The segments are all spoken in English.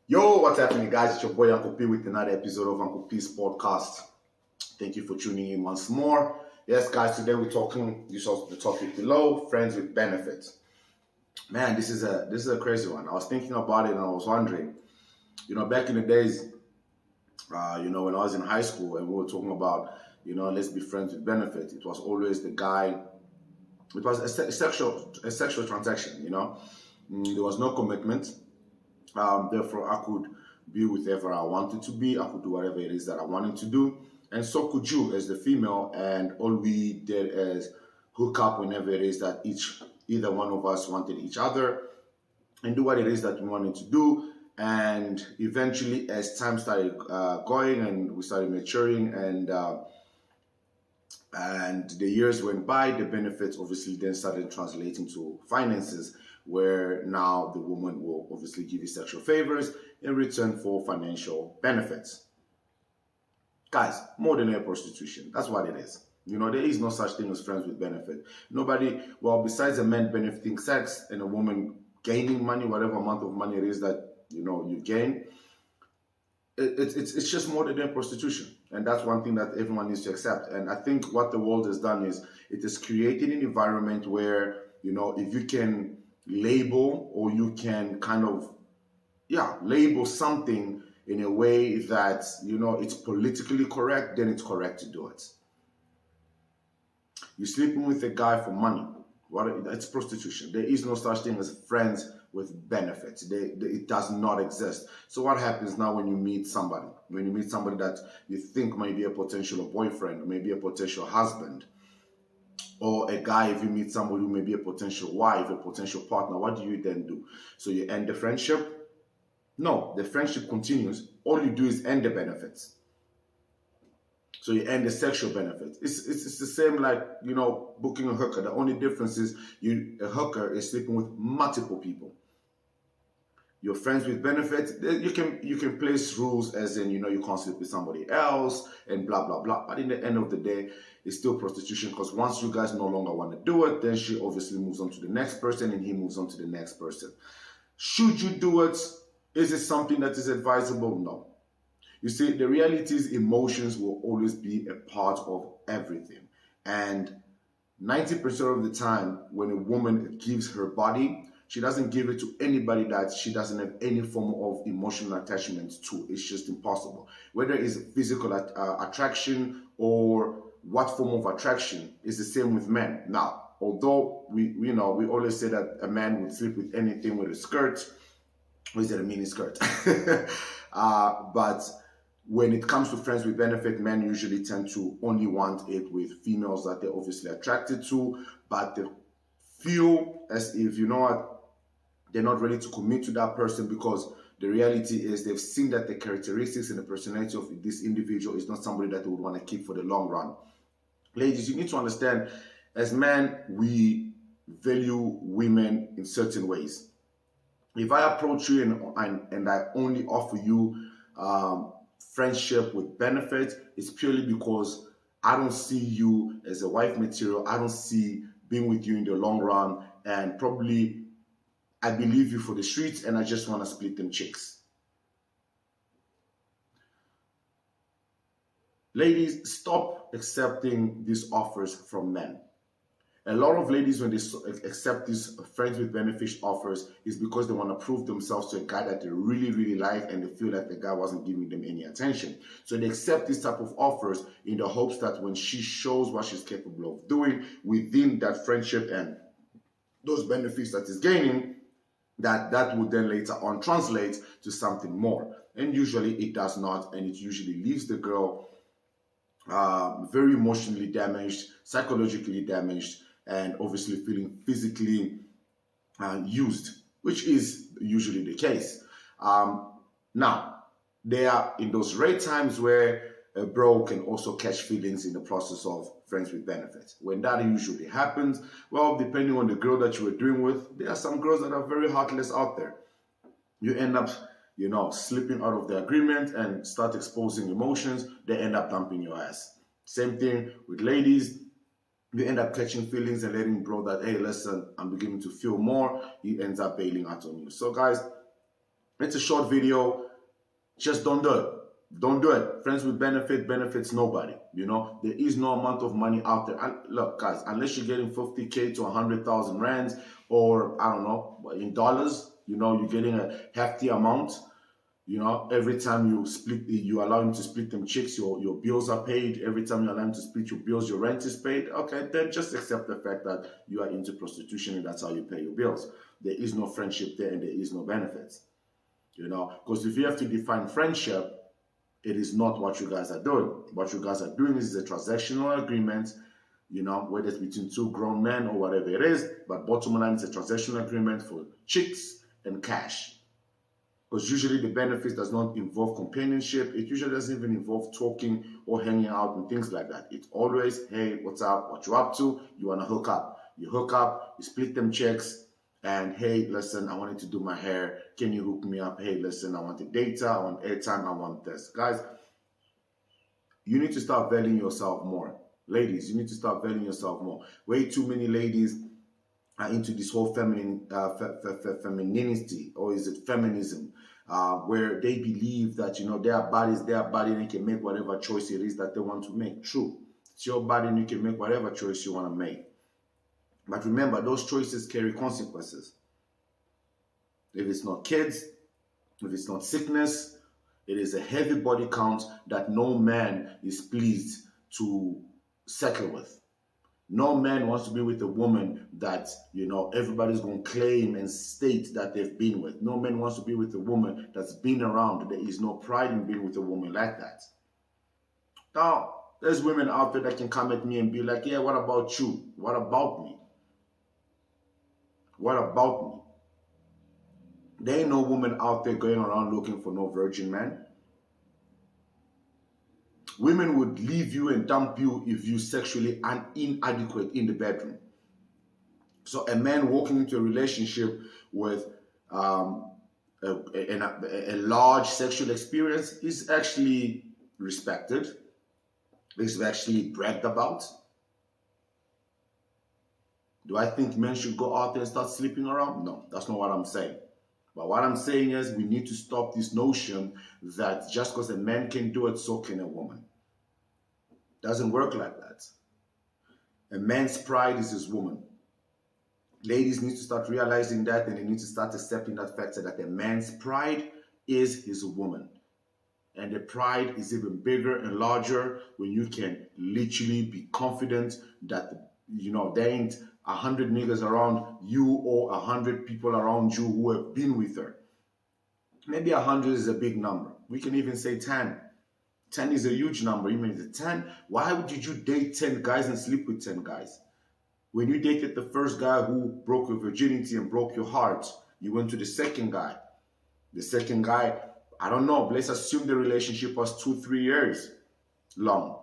Yo, what's happening, guys? It's your boy Uncle P with another episode of Uncle P's podcast. Thank you for tuning in once more. Yes, guys, today we're talking. You saw the topic below: friends with benefits. Man, this is a crazy one. I was thinking about it and I was wondering. Back in the days, when I was in high school and we were talking about, let's be friends with benefits. It was always the guy. It was a sexual transaction. There was no commitment. Therefore, I could be with whoever I wanted to be. I could do whatever it is that I wanted to do. And so could you as the female. And all we did is hook up whenever it is that either one of us wanted each other and do what it is that we wanted to do. And eventually, as time started going and we started maturing and the years went by, the benefits obviously then started translating to finances, where now the woman will obviously give you sexual favors in return for financial benefits. Guys, more than a prostitution. That's what it is. There is no such thing as friends with benefit. Nobody, well, besides a man benefiting sex and a woman gaining money, whatever amount of money it is that, you gain, it's just more than prostitution, and that's one thing that everyone needs to accept. And I think what the world has done is it has created an environment where if you can label, or you can kind of label something in a way that it's politically correct, then it's correct to do it. You're sleeping with a guy for money. It's prostitution. There is no such thing as friends with benefits. It does not exist. So what happens now when you meet somebody? When you meet somebody that you think might be a potential boyfriend, maybe a potential husband, or a guy, if you meet somebody who may be a potential wife, a potential partner, what do you then do? So you end the friendship? No, the friendship continues. All you do is end the benefits. So you end the sexual benefits. It's the same like, booking a hooker. The only difference is a hooker is sleeping with multiple people. You're friends with benefits. You can place rules as in, you can't sleep with somebody else and blah, blah, blah. But in the end of the day, it's still prostitution, because once you guys no longer want to do it, then she obviously moves on to the next person and he moves on to the next person. Should you do it? Is it something that is advisable? No. You see, the reality is emotions will always be a part of everything. And 90% of the time, when a woman gives her body, she doesn't give it to anybody that she doesn't have any form of emotional attachment to. It's just impossible. Whether it's physical attraction or what form of attraction, is the same with men. Now, although we always say that a man would sleep with anything with a skirt, or is it a mini skirt? But when it comes to friends with benefit, men usually tend to only want it with females that they're obviously attracted to, but they feel as if, they're not ready to commit to that person, because the reality is they've seen that the characteristics and the personality of this individual is not somebody that they would want to keep for the long run. Ladies, you need to understand, as men, we value women in certain ways. If I approach you and I only offer you friendship with benefit, it's purely because I don't see you as a wife material. I don't see being with you in the long run, and probably I believe you for the streets and I just want to split them chicks. Ladies, stop accepting these offers from men. A lot of ladies, when they accept these friends with benefits offers, is because they want to prove themselves to a guy that they really, really like, and they feel like the guy wasn't giving them any attention. So they accept this type of offers in the hopes that when she shows what she's capable of doing within that friendship and those benefits that is gaining, that would then later on translate to something more. And usually it does not, and it usually leaves the girl very emotionally damaged, psychologically damaged, and obviously feeling physically used, which is usually the case. Now, there are in those rare times where a bro can also catch feelings in the process of friends with benefits. When that usually happens, well, depending on the girl that you were doing with, there are some girls that are very heartless out there. You end up, slipping out of the agreement and start exposing emotions, they end up dumping your ass. Same thing with ladies. You end up catching feelings and letting bro that, hey, listen, I'm beginning to feel more. He ends up bailing out on you. So guys, It's a short video. Just don't do it. Don't do it. Friends with benefits nobody. There is no amount of money out there. And look, guys, unless you're getting 50K to 100,000 rands, or I don't know, in dollars, you're getting a hefty amount. Every time you split, you allow him to split them chicks, your bills are paid. Every time you allow him to split your bills, your rent is paid. Okay, then just accept the fact that you are into prostitution and that's how you pay your bills. There is no friendship there and there is no benefits. Because if you have to define friendship, it is not what you guys are doing. What you guys are doing is a transactional agreement, whether it's between two grown men or whatever it is. But bottom line, it's a transactional agreement for chicks and cash. Because usually the benefits does not involve companionship. It usually doesn't even involve talking or hanging out and things like that. It's always, hey, what's up? What you up to? You want to hook up. You hook up, you split them checks, and hey, listen, I wanted to do my hair. Can you hook me up? Hey, listen, I want the data, I want airtime, I want this. Guys, you need to start valuing yourself more. Ladies, you need to start valuing yourself more. Way too many ladies are into this whole femininity, or is it feminism, where they believe that their body is their body and they can make whatever choice it is that they want to make. True, it's your body and you can make whatever choice you want to make. But remember, those choices carry consequences. If it's not kids, if it's not sickness, it is a heavy body count that no man is pleased to settle with. No man wants to be with a woman that, everybody's going to claim and state that they've been with. No man wants to be with a woman that's been around. There is no pride in being with a woman like that. Now, there's women out there that can come at me and be like, yeah, what about you? What about me? What about me? There ain't no woman out there going around looking for no virgin man. Women would leave you and dump you if you sexually inadequate in the bedroom. So a man walking into a relationship with a large sexual experience is actually respected. Is actually bragged about. Do I think men should go out there and start sleeping around? No, that's not what I'm saying. But what I'm saying is we need to stop this notion that just because a man can do it, so can a woman. It doesn't work like that. A man's pride is his woman. Ladies need to start realizing that, and they need to start accepting that fact that a man's pride is his woman. And the pride is even bigger and larger when you can literally be confident that, there ain't 100 niggas around you or 100 people around you who have been with her. Maybe 100 is a big number. We can even say 10. 10 is a huge number. You mean 10? Why did you date 10 guys and sleep with 10 guys? When you dated the first guy who broke your virginity and broke your heart, you went to the second guy. The second guy, I don't know, let's assume the relationship was 2-3 years long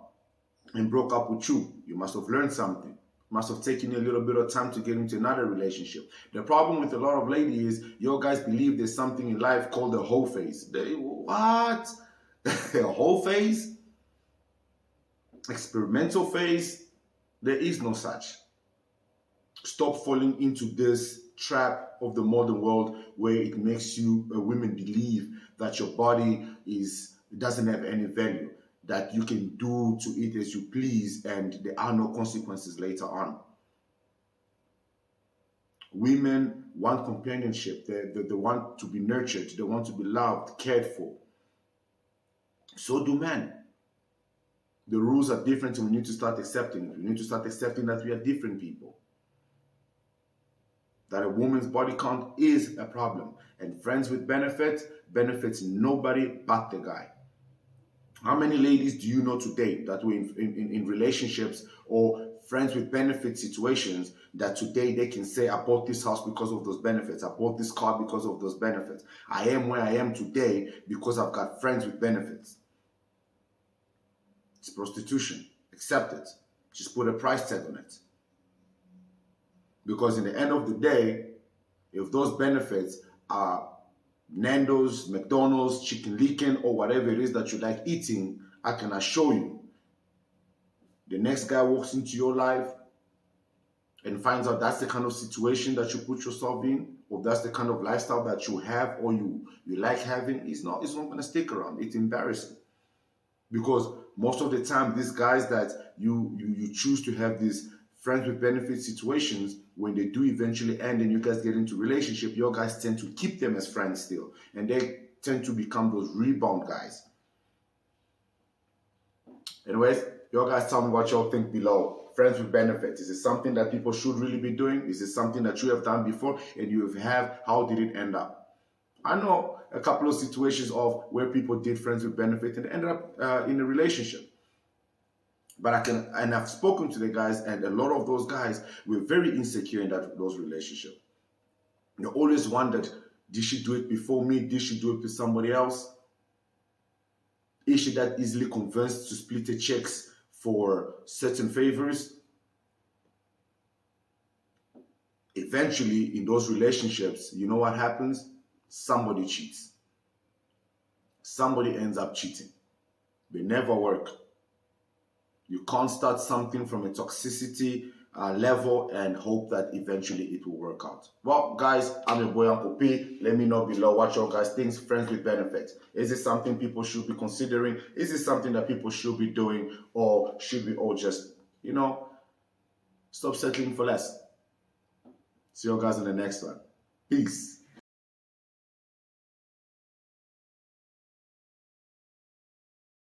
and broke up with you. You must have learned something. Must have taken you a little bit of time to get into another relationship. The problem with a lot of ladies is your guys believe there's something in life called a whole phase. What? A whole phase? Experimental phase? There is no such. Stop falling into this trap of the modern world where it makes you women believe that your body doesn't have any value, that you can do to it as you please and there are no consequences later on. Women want companionship. They want to be nurtured. They want to be loved, cared for. So do men. The rules are different and we need to start accepting it. We need to start accepting that we are different people. That a woman's body count is a problem. And friends with benefits nobody but the guy. How many ladies do you know today that were in relationships or friends with benefit situations that today they can say, I bought this house because of those benefits. I bought this car because of those benefits. I am where I am today because I've got friends with benefits. It's prostitution. Accept it. Just put a price tag on it. Because in the end of the day, if those benefits are Nando's, McDonald's, Chicken Licken, or whatever it is that you like eating, I can assure you, the next guy walks into your life, and finds out that's the kind of situation that you put yourself in, or that's the kind of lifestyle that you have or you like having, it's not going to stick around. It's embarrassing. Because most of the time, these guys that you choose to have these friends with benefit situations, when they do eventually end and you guys get into relationship, your guys tend to keep them as friends still, and they tend to become those rebound guys. Anyways, your guys tell me what y'all think below. Friends with benefits, is it something that people should really be doing? Is it something that you have done before and you have? How did it end up? I know a couple of situations of where people did friends with benefit and ended up in a relationship. But I've spoken to the guys, and a lot of those guys were very insecure in those relationships. They always wondered, did she do it before me? Did she do it with somebody else? Is she that easily convinced to split the checks for certain favors? Eventually, in those relationships, you know what happens? Somebody cheats. Somebody ends up cheating. They never work. You can't start something from a toxicity level and hope that eventually it will work out. Well, guys, I'm your boy Uncle P. Let me know below what your guys think. Friends with benefits. Is it something people should be considering? Is it something that people should be doing? Or should we all just, stop settling for less? See you guys in the next one. Peace.